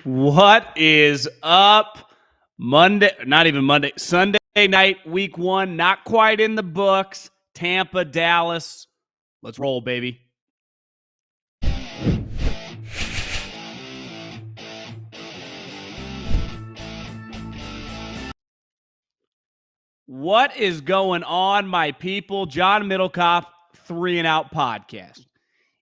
What is up? Sunday night, week one, not quite in the books. Tampa, Dallas. Let's roll, baby. What is going on, my people? John Middlekauff, 3 and Out podcast.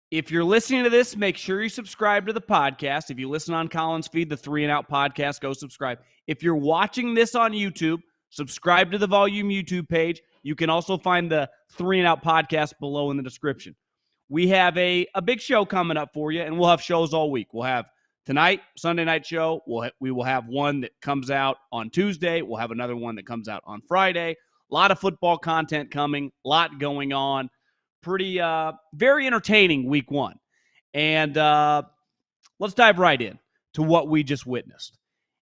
If you're listening to this, make sure you subscribe to the podcast. If you listen on Colin's feed, the 3 and Out podcast, go subscribe. If you're watching this on YouTube, subscribe to the Volume YouTube page. You can also find the 3 and Out podcast below in the description. We have a big show coming up for you, and we'll have shows all week. We'll have tonight, Sunday night show. We will have one that comes out on Tuesday. We'll have another one that comes out on Friday. A lot of football content coming, a lot going on. Pretty, very entertaining week one. And let's dive right in to what we just witnessed.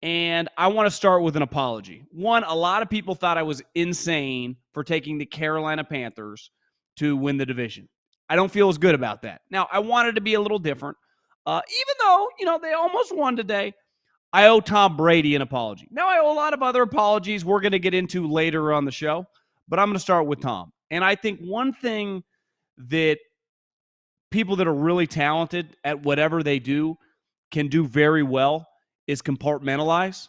And I want to start with an apology. One, a lot of people thought I was insane for taking the Carolina Panthers to win the division. I don't feel as good about that. Now, I wanted to be a little different. Even though, they almost won today, I owe Tom Brady an apology. Now, I owe a lot of other apologies we're going to get into later on the show, but I'm going to start with Tom. And I think one thing that people that are really talented at whatever they do can do very well is compartmentalize.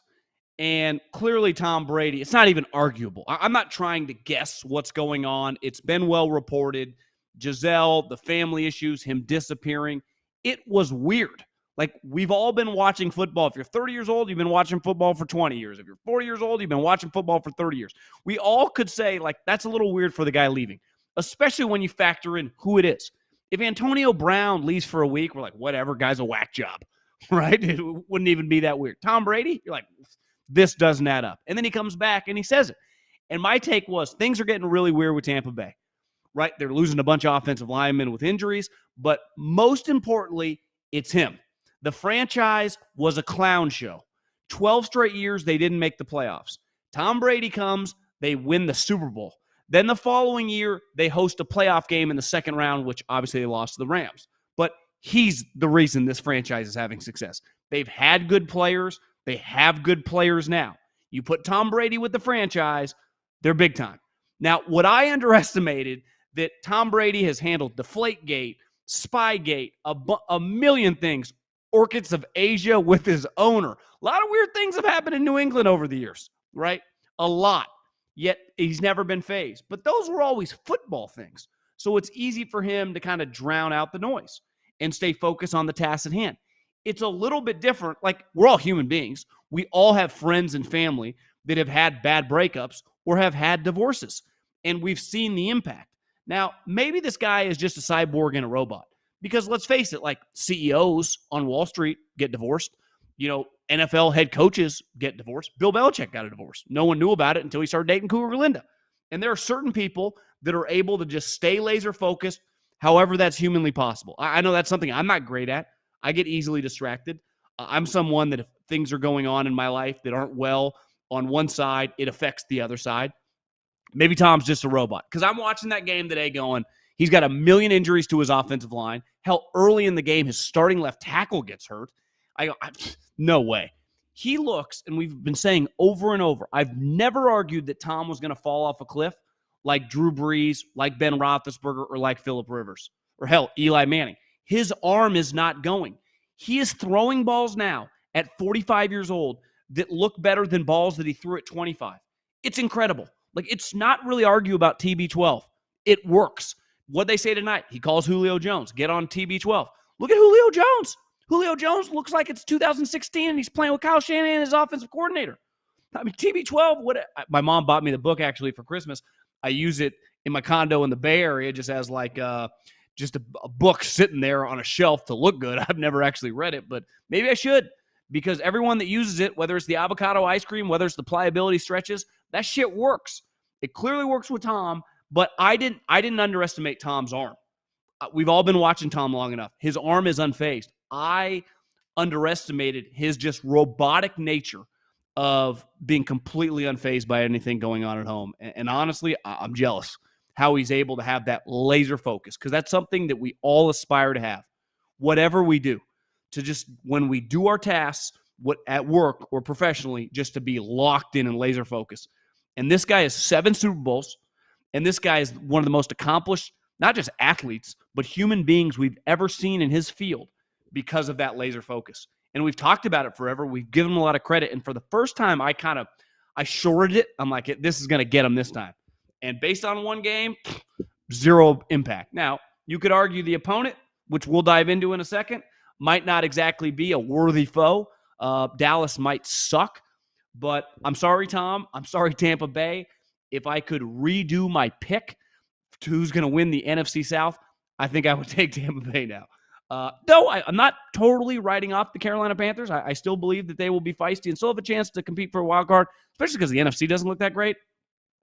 And clearly Tom Brady, it's not even arguable. I'm not trying to guess what's going on. It's been well reported. Giselle, the family issues, him disappearing. It was weird. Like, we've all been watching football. If you're 30 years old, you've been watching football for 20 years. If you're 40 years old, you've been watching football for 30 years. We all could say, like, that's a little weird for the guy leaving, especially when you factor in who it is. If Antonio Brown leaves for a week, we're like, whatever, guy's a whack job, right? It wouldn't even be that weird. Tom Brady, you're like, this doesn't add up. And then he comes back and he says it. And my take was, things are getting really weird with Tampa Bay, right? They're losing a bunch of offensive linemen with injuries, but most importantly, it's him. The franchise was a clown show. 12 straight years, they didn't make the playoffs. Tom Brady comes, they win the Super Bowl. Then the following year, they host a playoff game in the second round, which obviously they lost to the Rams. But he's the reason this franchise is having success. They've had good players. They have good players now. You put Tom Brady with the franchise, they're big time. Now, what I underestimated, that Tom Brady has handled Deflategate, Spygate, a million things, Orchids of Asia with his owner. A lot of weird things have happened in New England over the years, right? A lot. Yet he's never been fazed. But those were always football things. So it's easy for him to kind of drown out the noise and stay focused on the task at hand. it's a little bit different. Like, we're all human beings. We all have friends and family that have had bad breakups or have had divorces, and we've seen the impact. Now, maybe this guy is just a cyborg and a robot, because let's face it, like, CEOs on Wall Street get divorced. NFL head coaches get divorced. Bill Belichick got a divorce. No one knew about it until he started dating Cougar Linda. And there are certain people that are able to just stay laser focused, however that's humanly possible. I know that's something I'm not great at. I get easily distracted. I'm someone that if things are going on in my life that aren't well on one side, it affects the other side. Maybe Tom's just a robot, because I'm watching that game today going, he's got a million injuries to his offensive line. Hell, early in the game, his starting left tackle gets hurt. I go, no way. He looks, and we've been saying over and over, I've never argued that Tom was going to fall off a cliff like Drew Brees, like Ben Roethlisberger, or like Phillip Rivers, or hell, Eli Manning. His arm is not going. He is throwing balls now at 45 years old that look better than balls that he threw at 25. It's incredible. Like, it's not really argue about TB12. It works. What they say tonight, he calls Julio Jones, get on TB12. Look at Julio Jones. Julio Jones looks like it's 2016 and he's playing with Kyle Shanahan as offensive coordinator. I mean, TB12, my mom bought me the book actually for Christmas. I use it in my condo in the Bay Area just as like just a book sitting there on a shelf to look good. I've never actually read it, but maybe I should, because everyone that uses it, whether it's the avocado ice cream, whether it's the pliability stretches, that shit works. It clearly works with Tom, but I didn't underestimate Tom's arm. We've all been watching Tom long enough. His arm is unfazed. I underestimated his just robotic nature of being completely unfazed by anything going on at home. And honestly, I'm jealous how he's able to have that laser focus, because that's something that we all aspire to have. Whatever we do, to just, when we do our tasks, at work or professionally, just to be locked in and laser focused. And this guy has 7 Super Bowls, and this guy is one of the most accomplished, not just athletes, but human beings we've ever seen in his field because of that laser focus. And we've talked about it forever. We've given him a lot of credit. And for the first time, I shorted it. I'm like, this is going to get him this time. And based on one game, zero impact. Now, you could argue the opponent, which we'll dive into in a second, might not exactly be a worthy foe. Dallas might suck. But I'm sorry, Tom. I'm sorry, Tampa Bay. If I could redo my pick to who's going to win the NFC South, I think I would take Tampa Bay now. Though I'm not totally writing off the Carolina Panthers. I still believe that they will be feisty and still have a chance to compete for a wild card, especially because the NFC doesn't look that great.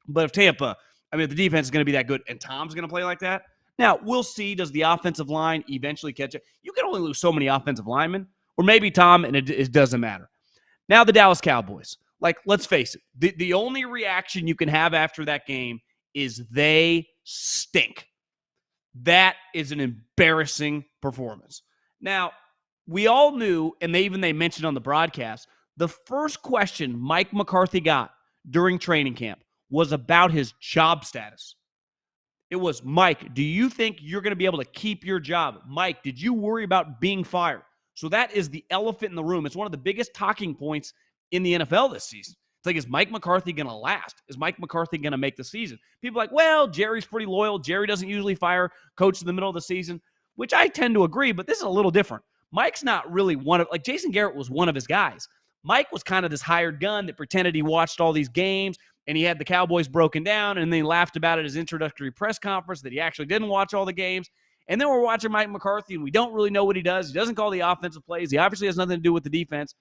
But if the defense is going to be that good and Tom's going to play like that, now we'll see. Does the offensive line eventually catch it? You can only lose so many offensive linemen, or maybe Tom, and it doesn't matter. Now the Dallas Cowboys. Like, let's face it, the only reaction you can have after that game is they stink. That is an embarrassing performance. Now, we all knew, and they mentioned on the broadcast, the first question Mike McCarthy got during training camp was about his job status. It was, Mike, do you think you're going to be able to keep your job? Mike, did you worry about being fired? So that is the elephant in the room. It's one of the biggest talking points in the NFL this season. It's like, is Mike McCarthy going to last? Is Mike McCarthy going to make the season? People are like, well, Jerry's pretty loyal. Jerry doesn't usually fire coach in the middle of the season, which I tend to agree, but this is a little different. Mike's not really like Jason Garrett was one of his guys. Mike was kind of this hired gun that pretended he watched all these games, and he had the Cowboys broken down, and then he laughed about it at his introductory press conference that he actually didn't watch all the games. And then we're watching Mike McCarthy, and we don't really know what he does. He doesn't call the offensive plays. He obviously has nothing to do with the defense.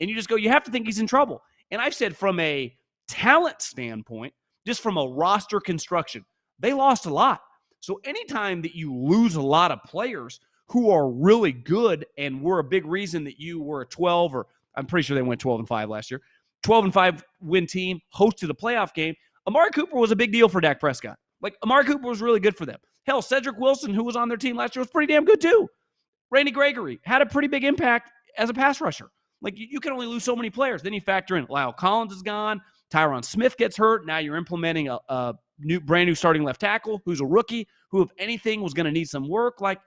And you just go, you have to think he's in trouble. And I've said from a talent standpoint, just from a roster construction, they lost a lot. So anytime that you lose a lot of players who are really good and were a big reason that you were a 12, or I'm pretty sure they went 12-5 last year, 12-5 win team, hosted a playoff game, Amari Cooper was a big deal for Dak Prescott. Like, Amari Cooper was really good for them. Hell, Cedric Wilson, who was on their team last year, was pretty damn good too. Randy Gregory had a pretty big impact as a pass rusher. Like, you can only lose so many players. Then you factor in Lyle Collins is gone. Tyron Smith gets hurt. Now you're implementing a brand new starting left tackle who's a rookie, who, if anything, was going to need some work. Like,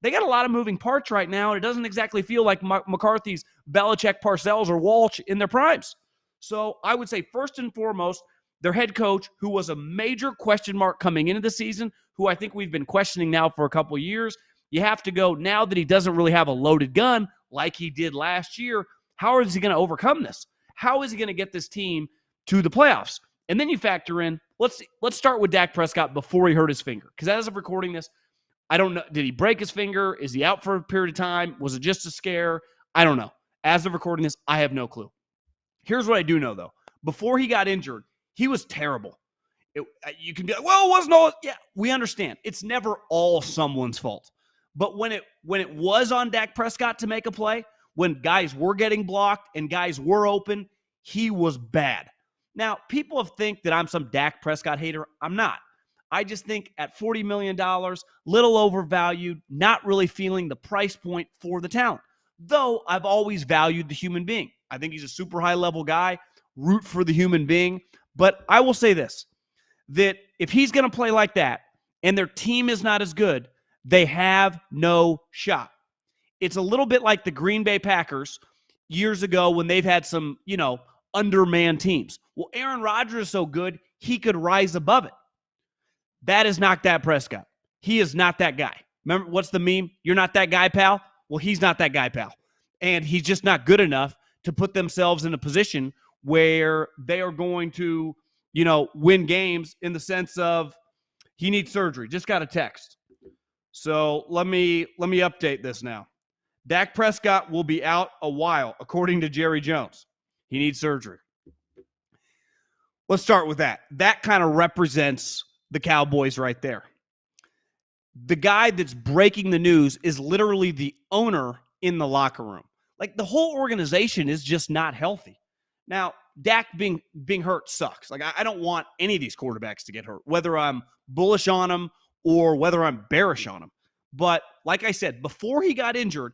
they got a lot of moving parts right now, and it doesn't exactly feel like McCarthy's Belichick, Parcells, or Walsh in their primes. So I would say, first and foremost, their head coach, who was a major question mark coming into the season, who I think we've been questioning now for a couple of years, you have to go, now that he doesn't really have a loaded gun, like he did last year, how is he going to overcome this? How is he going to get this team to the playoffs? And then you factor in, let's start with Dak Prescott before he hurt his finger. Because as of recording this, I don't know. Did he break his finger? Is he out for a period of time? Was it just a scare? I don't know. As of recording this, I have no clue. Here's what I do know, though. Before he got injured, he was terrible. You can be like, well, it wasn't all. Yeah, we understand. It's never all someone's fault. But when it was on Dak Prescott to make a play, when guys were getting blocked and guys were open, he was bad. Now, people think that I'm some Dak Prescott hater. I'm not. I just think at $40 million, little overvalued, not really feeling the price point for the talent. Though I've always valued the human being. I think he's a super high-level guy. Root for the human being. But I will say this, that if he's going to play like that and their team is not as good, they have no shot. It's a little bit like the Green Bay Packers years ago when they've had some, undermanned teams. Well, Aaron Rodgers is so good, he could rise above it. That is not Dak Prescott. He is not that guy. Remember, what's the meme? You're not that guy, pal? Well, he's not that guy, pal. And he's just not good enough to put themselves in a position where they are going to, win games in the sense of he needs surgery. Just got a text. So let me update this now. Dak Prescott will be out a while, according to Jerry Jones. He needs surgery. Let's start with that. That kind of represents the Cowboys right there. The guy that's breaking the news is literally the owner in the locker room. Like, the whole organization is just not healthy. Now, Dak being hurt sucks. Like, I don't want any of these quarterbacks to get hurt, whether I'm bullish on them or whether I'm bearish on them. But like I said, before he got injured,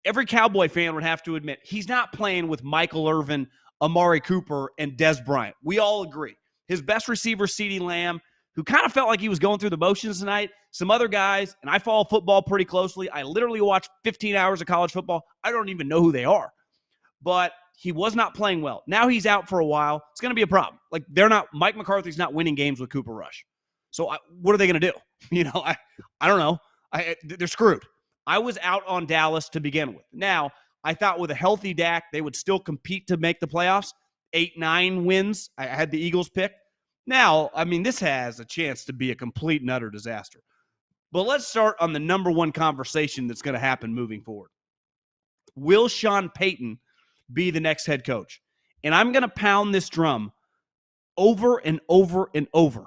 every Cowboy fan would have to admit he's not playing with Michael Irvin, Amari Cooper, and Dez Bryant. We all agree. His best receiver, CeeDee Lamb, who kind of felt like he was going through the motions tonight. Some other guys, and I follow football pretty closely. I literally watch 15 hours of college football. I don't even know who they are. But he was not playing well. Now he's out for a while. It's going to be a problem. Like, Mike McCarthy's not winning games with Cooper Rush. So what are they going to do? I don't know. They're screwed. I was out on Dallas to begin with. Now, I thought with a healthy Dak, they would still compete to make the playoffs. 8-9 wins. I had the Eagles picked. Now, this has a chance to be a complete and utter disaster. But let's start on the number one conversation that's going to happen moving forward. Will Sean Payton be the next head coach? And I'm going to pound this drum over and over and over.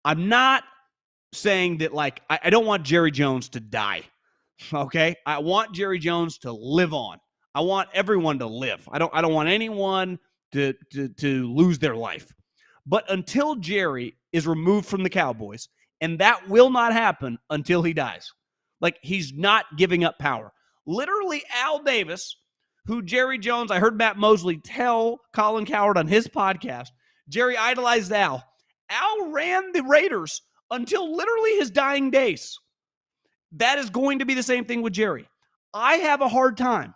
I'm not saying that, I don't want Jerry Jones to die, okay? I want Jerry Jones to live on. I want everyone to live. I don't want anyone to lose their life. But until Jerry is removed from the Cowboys, and that will not happen until he dies. He's not giving up power. Literally, Al Davis, who Jerry Jones, I heard Matt Mosley tell Colin Cowherd on his podcast, Jerry idolized Al. Al ran the Raiders until literally his dying days. That is going to be the same thing with Jerry. I have a hard time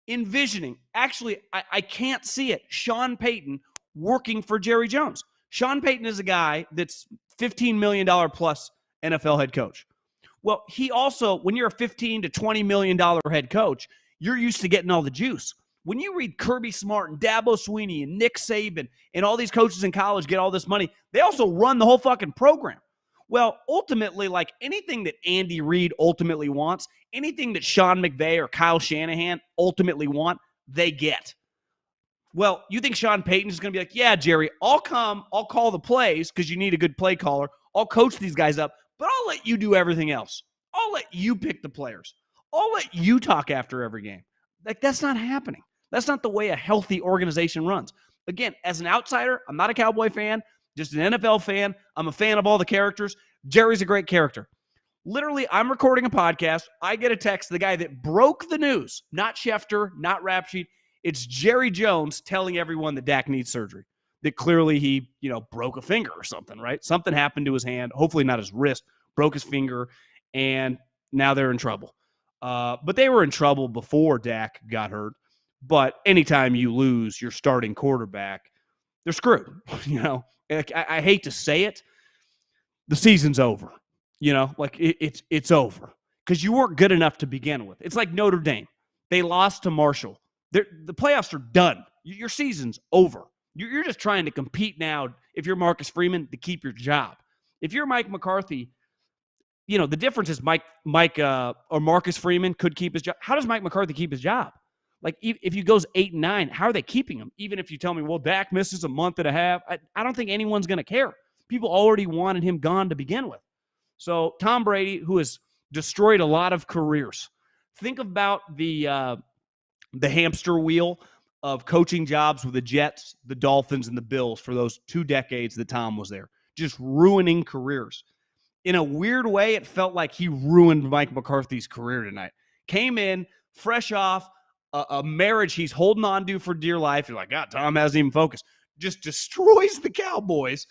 envisioning, actually, I can't see it, Sean Payton working for Jerry Jones. Sean Payton is a guy that's $15 million plus NFL head coach. Well, he also, when you're a $15 to $20 million head coach, you're used to getting all the juice. When you read Kirby Smart and Dabo Swinney and Nick Saban and all these coaches in college get all this money, they also run the whole fucking program. Well, ultimately, anything that Andy Reid ultimately wants, anything that Sean McVay or Kyle Shanahan ultimately want, they get. Well, you think Sean Payton is going to be like, yeah, Jerry, I'll come, I'll call the plays because you need a good play caller. I'll coach these guys up, but I'll let you do everything else. I'll let you pick the players. I'll let you talk after every game. That's not happening. That's not the way a healthy organization runs. Again, as an outsider, I'm not a Cowboy fan, just an NFL fan. I'm a fan of all the characters. Jerry's a great character. Literally, I'm recording a podcast. I get a text, the guy that broke the news, not Schefter, not Rap Sheet. It's Jerry Jones telling everyone that Dak needs surgery, that clearly he, broke a finger or something, right? Something happened to his hand, hopefully not his wrist, broke his finger, and now they're in trouble. But they were in trouble before Dak got hurt. But anytime you lose your starting quarterback, they're screwed. I hate to say it. The season's over. It's over because you weren't good enough to begin with. It's like Notre Dame. They lost to Marshall. The playoffs are done. Your season's over. You're just trying to compete now, if you're Marcus Freeman, to keep your job. If you're Mike McCarthy, the difference is Mike or Marcus Freeman could keep his job. How does Mike McCarthy keep his job? Like, if he goes 8-9, how are they keeping him? Even if you tell me, well, Dak misses a month and a half, I don't think anyone's going to care. People already wanted him gone to begin with. So Tom Brady, who has destroyed a lot of careers, think about the hamster wheel of coaching jobs with the Jets, the Dolphins, and the Bills for those 2 decades that Tom was there, just ruining careers. In a weird way, it felt like he ruined Mike McCarthy's career tonight. Came in fresh off a marriage he's holding on to for dear life. You're like, God, Tom hasn't even focused. Just destroys the Cowboys.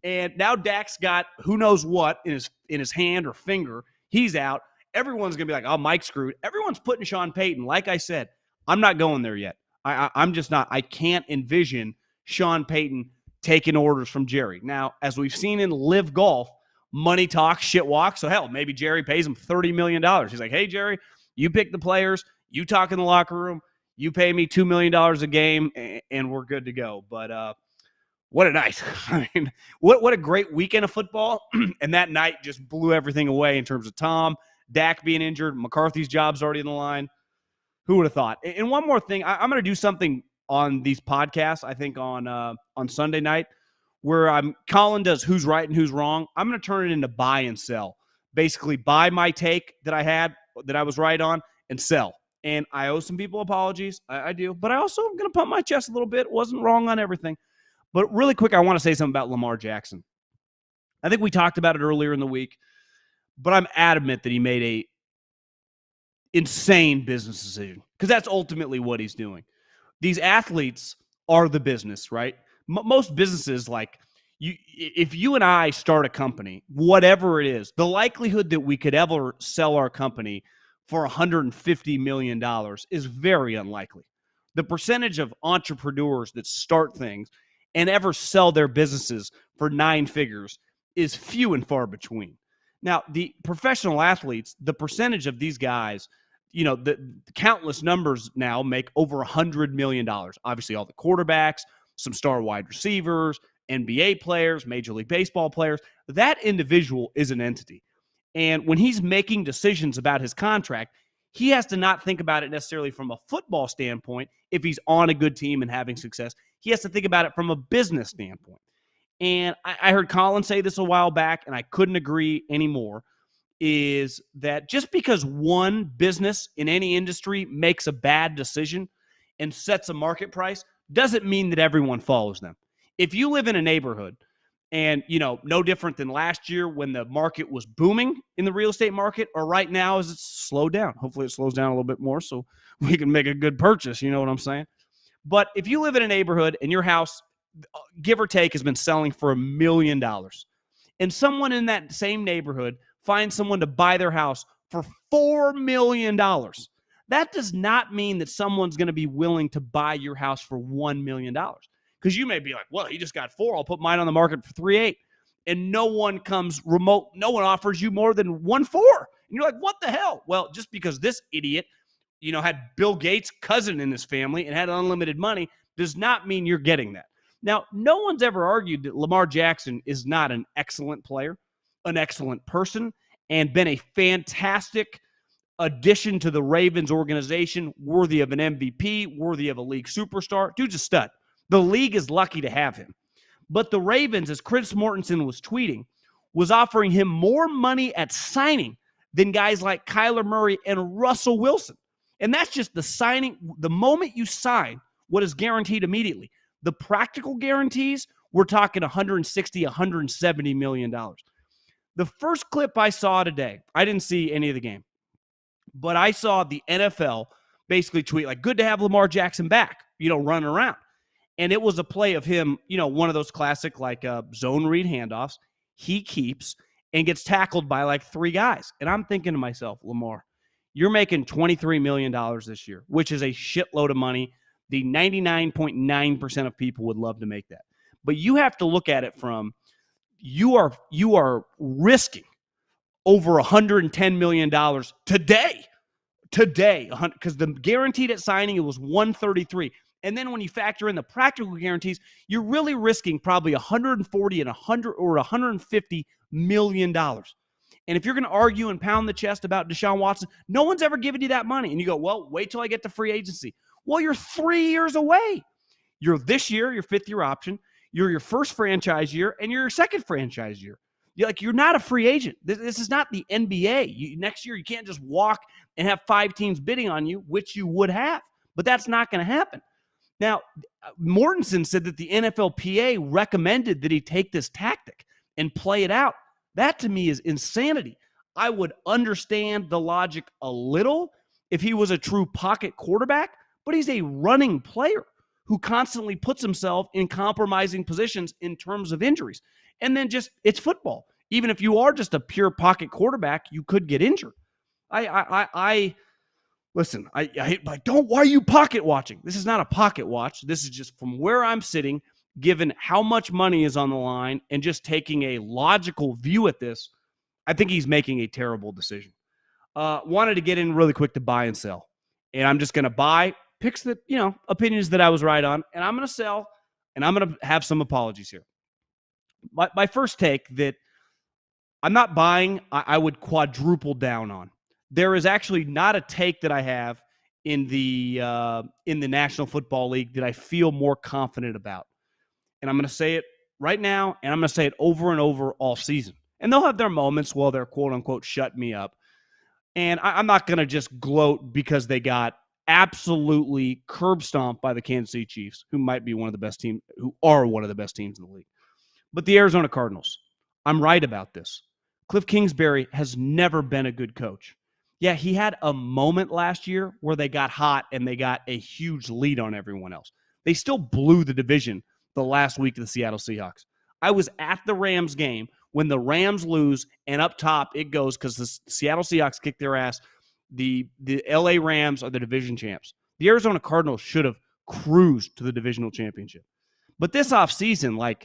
And now Dak's got who knows what in his hand or finger. He's out. Everyone's going to be like, oh, Mike's screwed. Everyone's putting Sean Payton. Like I said, I'm not going there yet. I'm just not. I can't envision Sean Payton taking orders from Jerry. Now, as we've seen in Live Golf, money talks, shit walks. So, hell, maybe Jerry pays him $30 million. He's like, hey, Jerry, you pick the players. You talk in the locker room. You pay me $2 million a game, and we're good to go. But what a night. I mean, what a great weekend of football. And that night just blew everything away in terms of Tom, Dak being injured, McCarthy's job's already in the line. Who would have thought? And one more thing, I'm going to do something on these podcasts, I think on Sunday night, where Colin does who's right and who's wrong. I'm going to turn it into buy and sell. Basically, buy my take that I was right on, and sell. And I owe some people apologies. I do. But I also am going to pump my chest a little bit. Wasn't wrong on everything. But really quick, I want to say something about Lamar Jackson. I think we talked about it earlier in the week, but I'm adamant that he made a insane business decision, because that's ultimately what he's doing. These athletes are the business, right? Most businesses, like if you and I start a company, whatever it is, the likelihood that we could ever sell our company for $150 million is very unlikely. The percentage of entrepreneurs that start things and ever sell their businesses for 9 figures is few and far between. Now, the professional athletes, the percentage of these guys, the countless numbers now make over $100 million. Obviously, all the quarterbacks, some star wide receivers, NBA players, Major League Baseball players. That individual is an entity. And when he's making decisions about his contract, he has to not think about it necessarily from a football standpoint if he's on a good team and having success. He has to think about it from a business standpoint. And I heard Colin say this a while back, and I couldn't agree anymore, is that just because one business in any industry makes a bad decision and sets a market price doesn't mean that everyone follows them. If you live in a neighborhood and, no different than last year when the market was booming in the real estate market, or right now as it's slowed down. Hopefully it slows down a little bit more so we can make a good purchase. You know what I'm saying? But if you live in a neighborhood and your house, give or take, has been selling for $1 million, and someone in that same neighborhood finds someone to buy their house for $4 million, that does not mean that someone's going to be willing to buy your house for $1 million. Because you may be like, well, he just got 4. I'll put mine on the market for 3.8. And no one offers you more than 1.4. And you're like, what the hell? Well, just because this idiot, had Bill Gates' cousin in his family and had unlimited money does not mean you're getting that. Now, no one's ever argued that Lamar Jackson is not an excellent player, an excellent person, and been a fantastic addition to the Ravens organization, worthy of an MVP, worthy of a league superstar. Dude's a stud. The league is lucky to have him. But the Ravens, as Chris Mortensen was tweeting, was offering him more money at signing than guys like Kyler Murray and Russell Wilson. And that's just the signing. The moment you sign, what is guaranteed immediately. The practical guarantees, we're talking $160, $170 million. The first clip I saw today, I didn't see any of the game, but I saw the NFL basically tweet, like, good to have Lamar Jackson back, running around. And it was a play of him, one of those classic, zone read handoffs. He keeps and gets tackled by, 3 guys. And I'm thinking to myself, Lamar, you're making $23 million this year, which is a shitload of money. The 99.9% of people would love to make that. But you have to look at it from, you are risking over $110 million today today, because the guaranteed at signing, it was 133. And then when you factor in the practical guarantees, you're really risking probably 140 and 100 or 150 million dollars. And if you're going to argue and pound the chest about Deshaun Watson, no one's ever given you that money. And you go, well, wait till I get to free agency. Well, you're 3 years away. You're this year, your fifth-year option. You're your first franchise year, and you're your second franchise year. You're not a free agent. This is not the NBA. Next year, you can't just walk and have 5 teams bidding on you, which you would have. But that's not going to happen. Now, Mortensen said that the NFLPA recommended that he take this tactic and play it out. That, to me, is insanity. I would understand the logic a little if he was a true pocket quarterback, but he's a running player who constantly puts himself in compromising positions in terms of injuries. And then it's football. Even if you are just a pure pocket quarterback, you could get injured. Listen, why are you pocket watching? This is not a pocket watch. This is just from where I'm sitting, given how much money is on the line and just taking a logical view at this. I think he's making a terrible decision. Wanted to get in really quick to buy and sell. And I'm just going to buy picks that, opinions that I was right on, and I'm going to sell, and I'm going to have some apologies here. My first take that I'm not buying, I would quadruple down on. There is actually not a take that I have in the National Football League that I feel more confident about. And I'm going to say it right now, and I'm going to say it over and over all season. And they'll have their moments while they're quote-unquote shut me up. And I'm not going to just gloat because they got absolutely curb stomped by the Kansas City Chiefs, who might be one of the best teams, who are one of the best teams in the league. But the Arizona Cardinals, I'm right about this. Cliff Kingsbury has never been a good coach. Yeah, he had a moment last year where they got hot and they got a huge lead on everyone else. They still blew the division the last week of the Seattle Seahawks. I was at the Rams game when the Rams lose, and up top it goes because the Seattle Seahawks kicked their ass. The LA Rams are the division champs. The Arizona Cardinals should have cruised to the divisional championship. But this offseason,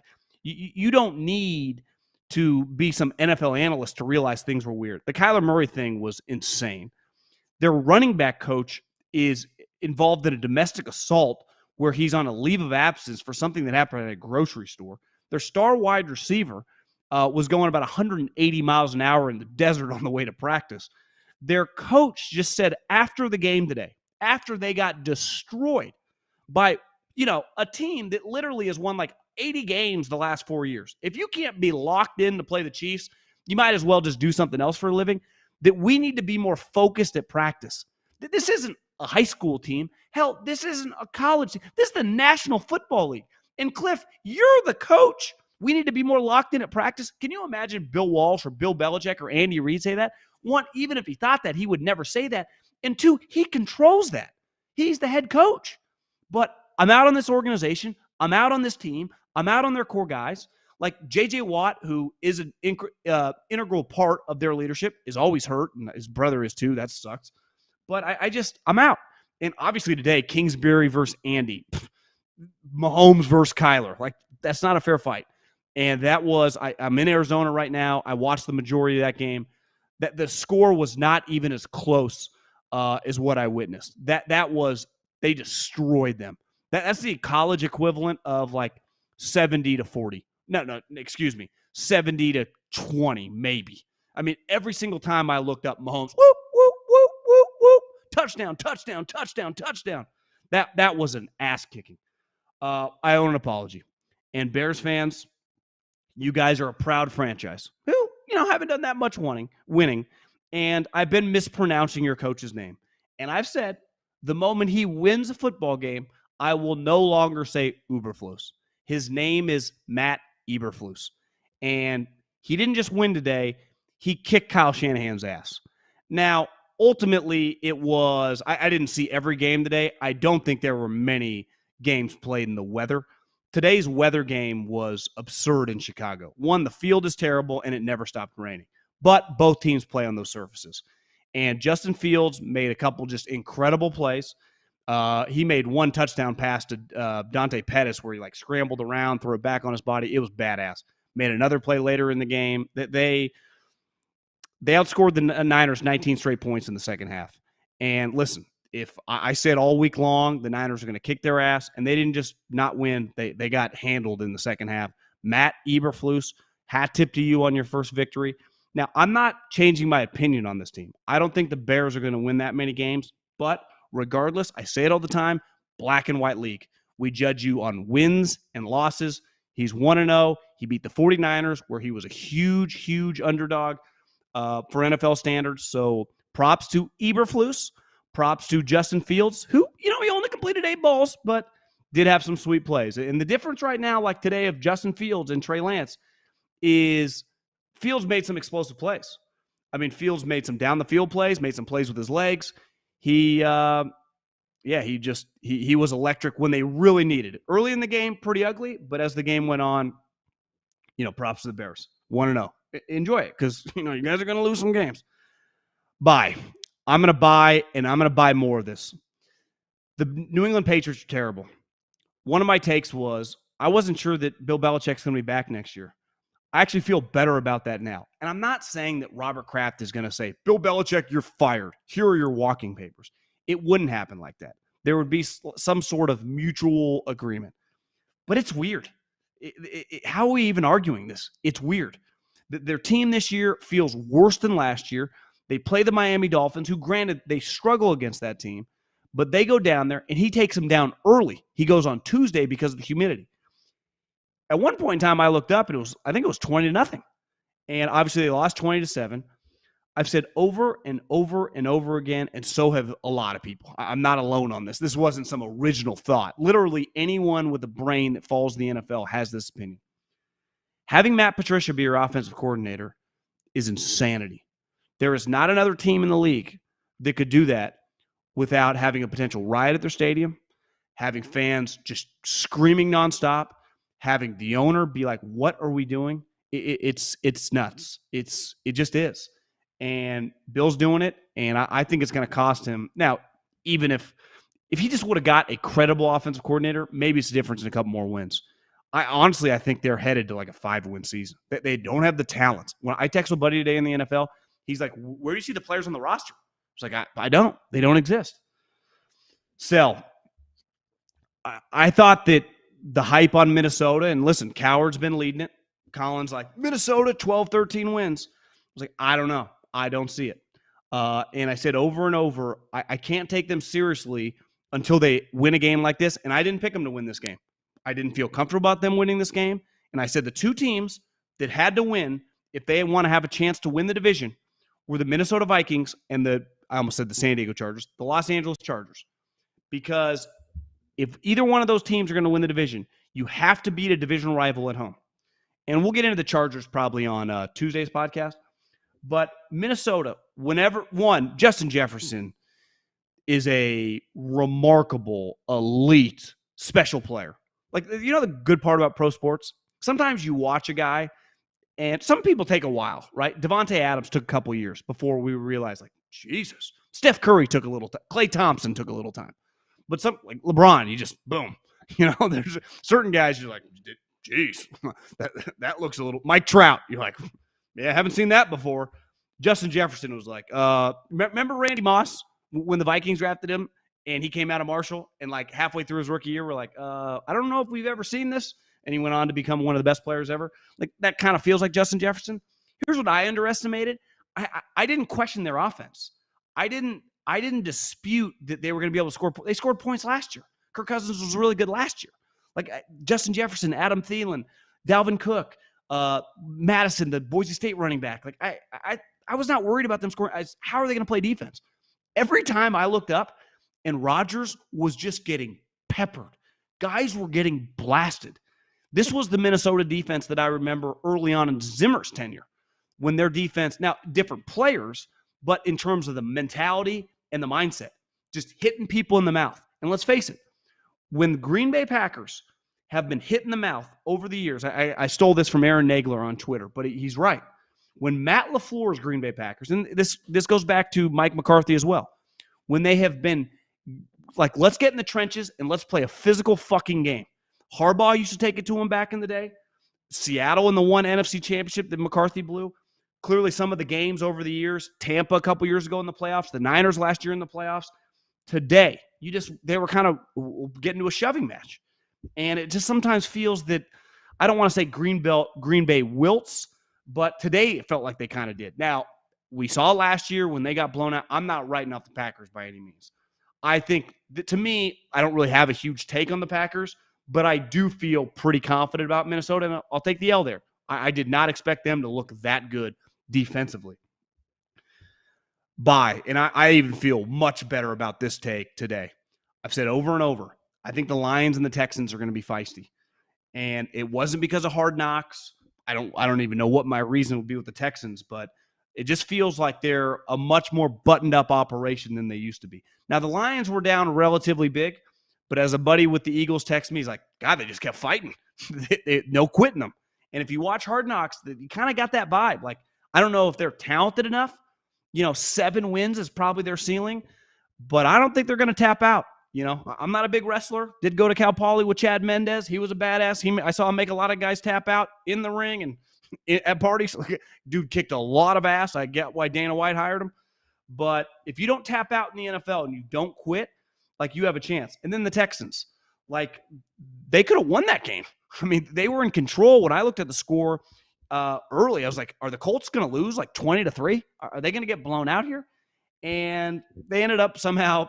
you don't need to be some NFL analyst to realize things were weird. The Kyler Murray thing was insane. Their running back coach is involved in a domestic assault where he's on a leave of absence for something that happened at a grocery store. Their star wide receiver was going about 180 miles an hour in the desert on the way to practice. Their coach just said after the game today, after they got destroyed by, a team that literally has won 80 games the last 4 years. If you can't be locked in to play the Chiefs, you might as well just do something else for a living. That we need to be more focused at practice. This isn't a high school team. Hell, this isn't a college team. This is the National Football League. And Cliff, you're the coach. We need to be more locked in at practice. Can you imagine Bill Walsh or Bill Belichick or Andy Reid say that? One, even if he thought that, he would never say that. And two, he controls that. He's the head coach. But I'm out on this organization. I'm out on this team. I'm out on their core guys. Like J.J. Watt, who is an integral part of their leadership, is always hurt, and his brother is too. That sucks. But I'm out. And obviously today, Kingsbury versus Andy. Mahomes versus Kyler. That's not a fair fight. And that was, I'm in Arizona right now. I watched the majority of that game. That the score was not even as close as what I witnessed. That was, they destroyed them. That's the college equivalent of 70-40. No, excuse me. 70-20, maybe. I mean, every single time I looked up, Mahomes, whoop, whoop, whoop, whoop, whoop, touchdown, touchdown, touchdown, touchdown. That was an ass kicking. I owe an apology. And Bears fans, you guys are a proud franchise who, haven't done that much winning. And I've been mispronouncing your coach's name. And I've said the moment he wins a football game, I will no longer say Uberflus. His name is Matt Eberflus. And he didn't just win today. He kicked Kyle Shanahan's ass. Now, ultimately, it was, I didn't see every game today. I don't think there were many games played in the weather. Today's weather game was absurd in Chicago. One, the field is terrible, and it never stopped raining. But both teams play on those surfaces. And Justin Fields made a couple just incredible plays. He made one touchdown pass to Dante Pettis where he scrambled around, threw it back on his body. It was badass. Made another play later in the game. They outscored the Niners 19 straight points in the second half. And listen, if I said all week long the Niners are going to kick their ass, and they didn't just not win, they got handled in the second half. Matt Eberflus, hat tip to you on your first victory. Now, I'm not changing my opinion on this team. I don't think the Bears are going to win that many games, but regardless, I say it all the time, black and white league. We judge you on wins and losses. He's 1-0. He beat the 49ers, where he was a huge, huge underdog for NFL standards. So props to Eberflus. Props to Justin Fields, who, he only completed 8 balls, but did have some sweet plays. And the difference right now, like today, of Justin Fields and Trey Lance is Fields made some explosive plays. I mean, Fields made some down-the-field plays, made some plays with his legs. He was electric when they really needed it. Early in the game, pretty ugly, but as the game went on, props to the Bears. 1-0. Enjoy it, because, you guys are going to lose some games. Bye. I'm going to buy, and I'm going to buy more of this. The New England Patriots are terrible. One of my takes was I wasn't sure that Bill Belichick's going to be back next year. I actually feel better about that now. And I'm not saying that Robert Kraft is going to say, Bill Belichick, you're fired. Here are your walking papers. It wouldn't happen like that. There would be some sort of mutual agreement. But it's weird. How are we even arguing this? It's weird. Their team this year feels worse than last year. They play the Miami Dolphins, who, granted, they struggle against that team, but they go down there, and he takes them down early. He goes on Tuesday because of the humidity. At one point in time, I looked up, and I think it was 20-0. And obviously, they lost 20-7. I've said over and over and over again, and so have a lot of people. I'm not alone on this. This wasn't some original thought. Literally, anyone with a brain that follows the NFL has this opinion. Having Matt Patricia be your offensive coordinator is insanity. There is not another team in the league that could do that without having a potential riot at their stadium, having fans just screaming nonstop, having the owner be like, "What are we doing?" It's nuts. It just is. And Bill's doing it, and I think it's going to cost him. Now, even if he just would have got a credible offensive coordinator, maybe it's a difference in a couple more wins. I think they're headed to like a 5-win season. They don't have the talent. When I text a buddy today in the NFL, he's like, "Where do you see the players on the roster?" It's like, I don't. They don't exist. Sell. I thought that the hype on Minnesota, and listen, Coward's been leading it. Colin's like, Minnesota, 12-13 wins. I was like, I don't know. I don't see it. And I said over and over, I can't take them seriously until they win a game like this. And I didn't pick them to win this game. I didn't feel comfortable about them winning this game. And I said the two teams that had to win if they want to have a chance to win the division were the Minnesota Vikings and I almost said the San Diego Chargers, the Los Angeles Chargers. Because if either one of those teams are going to win the division, you have to beat a divisional rival at home. And we'll get into the Chargers probably on Tuesday's podcast. But Minnesota, Justin Jefferson is a remarkable, elite, special player. Like, the good part about pro sports? Sometimes you watch a guy, and some people take a while, right? Devontae Adams took a couple years before we realized, like, Jesus. Steph Curry took a little time. Klay Thompson took a little time. But like LeBron, you just, boom. There's certain guys you're like, geez, that looks a little. Mike Trout, you're like, yeah, I haven't seen that before. Justin Jefferson was like, remember Randy Moss when the Vikings drafted him and he came out of Marshall and like halfway through his rookie year, we're like, I don't know if we've ever seen this. And he went on to become one of the best players ever. Like, that kind of feels like Justin Jefferson. Here's what I underestimated. I didn't question their offense. I didn't dispute that they were going to be able to score. They scored points last year. Kirk Cousins was really good last year. Like, Justin Jefferson, Adam Thielen, Dalvin Cook, Madison, the Boise State running back. Like, I was not worried about them scoring. How are they going to play defense? Every time I looked up, and Rodgers was just getting peppered. Guys were getting blasted. This was the Minnesota defense that I remember early on in Zimmer's tenure, when their defense, now different players, but in terms of the mentality and the mindset, just hitting people in the mouth. And let's face it, when the Green Bay Packers have been hit in the mouth over the years, I stole this from Aaron Nagler on Twitter, but he's right. When Matt LaFleur's Green Bay Packers, and this goes back to Mike McCarthy as well, when they have been like, let's get in the trenches and let's play a physical fucking game. Harbaugh used to take it to him back in the day. Seattle in the one NFC championship that McCarthy blew. clearly some of the games over the years, Tampa a couple years ago in the playoffs, the Niners last year in the playoffs, today, they were kind of getting to a shoving match. And it just sometimes feels that, I don't want to say Green Bay wilts, but today it felt like they kind of did. Now, we saw last year when they got blown out. I'm not writing off the Packers by any means. I think that, to me, I don't really have a huge take on the Packers, but I do feel pretty confident about Minnesota, and I'll take the L there. I did not expect them to look that good defensively. And I even feel much better about this take today. I've said over and over, I think the Lions and the Texans are going to be feisty. And it wasn't because of Hard Knocks. I don't even know what my reason would be with the Texans, but it just feels like they're a much more buttoned-up operation than they used to be. Now, the Lions were down relatively big, but as a buddy with the Eagles texted me, he's like, God, they just kept fighting. No quitting them. And if you watch Hard Knocks, you kind of got that vibe. Like, I don't know if they're talented enough. 7 wins is probably their ceiling, but I don't think they're going to tap out. I'm not a big wrestler. Did go to Cal Poly with Chad Mendez. He was a badass. I saw him make a lot of guys tap out in the ring and at parties. Dude kicked a lot of ass. I get why Dana White hired him. But if you don't tap out in the NFL and you don't quit, you have a chance. And then the Texans, they could have won that game. I mean, they were in control. When I looked at the score early, I was like, are the Colts going to lose 20-3? Are they going to get blown out here? And they ended up somehow,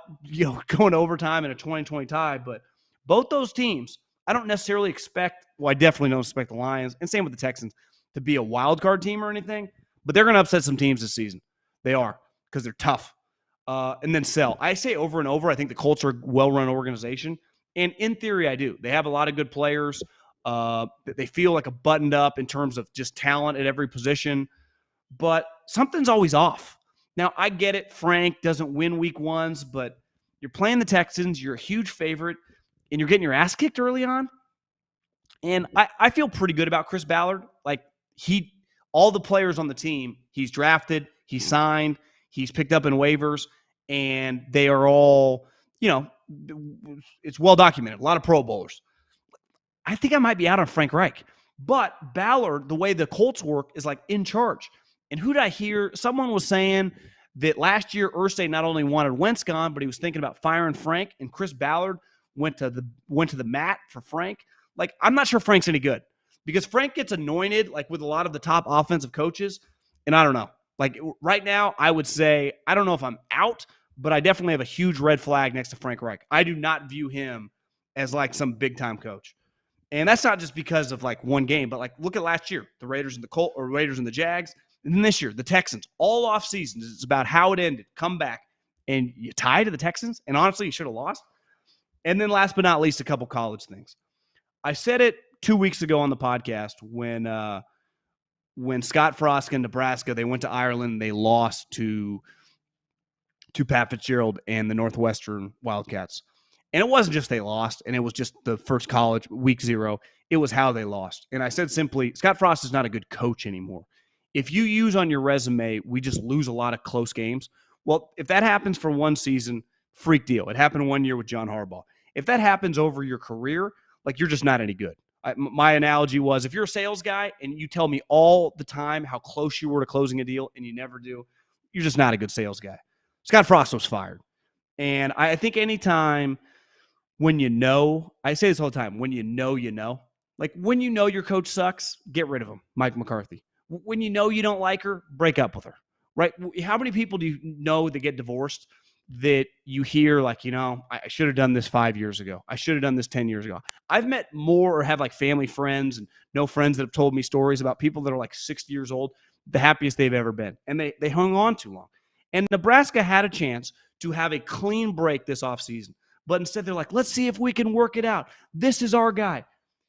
going to overtime in a 20-20 tie. But both those teams, I don't necessarily expect, I definitely don't expect the Lions, and same with the Texans, to be a wild card team or anything. But they're going to upset some teams this season. They are, because they're tough. And then sell. I say over and over, I think the Colts are a well-run organization. And in theory, I do. They have a lot of good players. They feel like a buttoned up in terms of just talent at every position. But something's always off. Now, I get it. Frank doesn't win week ones, but you're playing the Texans. You're a huge favorite, and you're getting your ass kicked early on. And I feel pretty good about Chris Ballard. All the players on the team, he's drafted, he's signed, he's picked up in waivers, and they are all, it's well documented. A lot of Pro Bowlers. I think I might be out on Frank Reich. But Ballard, the way the Colts work, is in charge. And who did I hear? Someone was saying that last year Irsay not only wanted Wentz gone, but he was thinking about firing Frank. And Chris Ballard went to the mat for Frank. I'm not sure Frank's any good, because Frank gets anointed with a lot of the top offensive coaches. And I don't know. Right now, I would say I don't know if I'm out, but I definitely have a huge red flag next to Frank Reich. I do not view him as some big time coach. And that's not just because of one game, but look at last year, the Raiders and the Raiders and the Jags. And then this year, the Texans, all off season. It's about how it ended. Come back. And you tie to the Texans. And honestly, you should have lost. And then last but not least, a couple college things. I said it 2 weeks ago on the podcast when Scott Frost and Nebraska, they went to Ireland. They lost to Pat Fitzgerald and the Northwestern Wildcats. And it wasn't just they lost, and it was just the first college, week 0. It was how they lost. And I said simply, Scott Frost is not a good coach anymore. If you use on your resume, we just lose a lot of close games. Well, if that happens for one season, freak deal. It happened 1 year with John Harbaugh. If that happens over your career, you're just not any good. My analogy was, if you're a sales guy and you tell me all the time how close you were to closing a deal and you never do, you're just not a good sales guy. Scott Frost was fired. And I think anytime when I say this all the time, when you know, when you know your coach sucks, get rid of him, Mike McCarthy. When you know you don't like her, break up with her, right? How many people do you know that get divorced that you hear I should have done this 5 years ago. I should have done this 10 years ago. I've met more or have family friends and no friends that have told me stories about people that are 60 years old, the happiest they've ever been. And they hung on too long. And Nebraska had a chance to have a clean break this offseason. But instead they're let's see if we can work it out. This is our guy.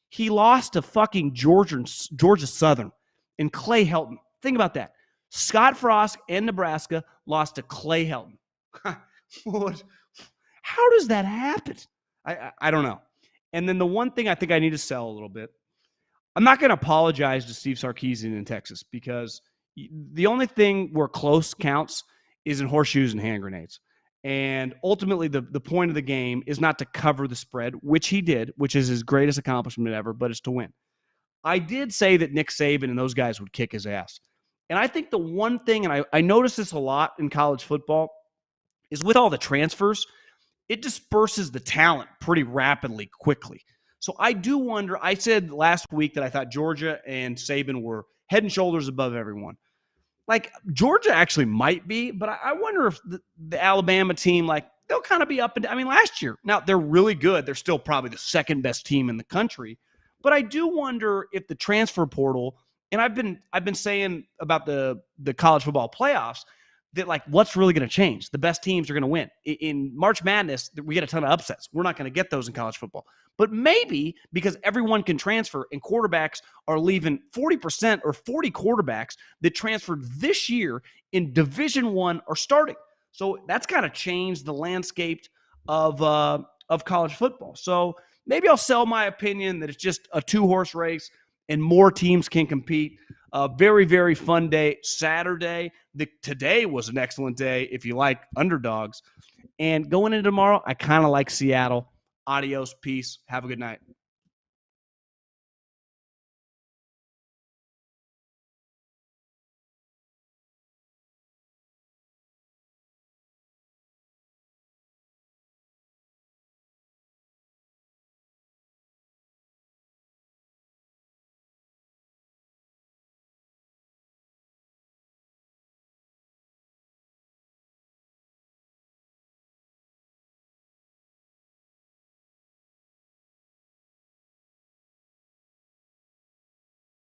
He lost to fucking Georgia Southern and Clay Helton. Think about that. Scott Frost and Nebraska lost to Clay Helton. How does that happen? I don't know. And then the one thing I think I need to sell a little bit, I'm not going to apologize to Steve Sarkisian in Texas, because the only thing where close counts is in horseshoes and hand grenades. And ultimately, the point of the game is not to cover the spread, which he did, which is his greatest accomplishment ever, but it's to win. I did say that Nick Saban and those guys would kick his ass. And I think the one thing, and I notice this a lot in college football, is with all the transfers, it disperses the talent pretty rapidly, quickly. So I do wonder, I said last week that I thought Georgia and Saban were head and shoulders above everyone. Like, Georgia actually might be, but I wonder if the Alabama team, like, they'll kind of be up and down. I mean, last year, now they're really good. They're still probably the second best team in the country. But I do wonder if the transfer portal, and I've been saying about the college football playoffs, that, like, what's really going to change? The best teams are going to win. In March Madness, we get a ton of upsets. We're not going to get those in college football. But maybe because everyone can transfer and quarterbacks are leaving, 40% or 40 quarterbacks that transferred this year in Division I are starting. So that's kind of changed the landscape of college football. So maybe I'll sell my opinion that it's just a two-horse race and more teams can compete. Very, very fun day. Saturday. Today was an excellent day if you like underdogs. And going into tomorrow, I kind of like Seattle. Adios. Peace. Have a good night.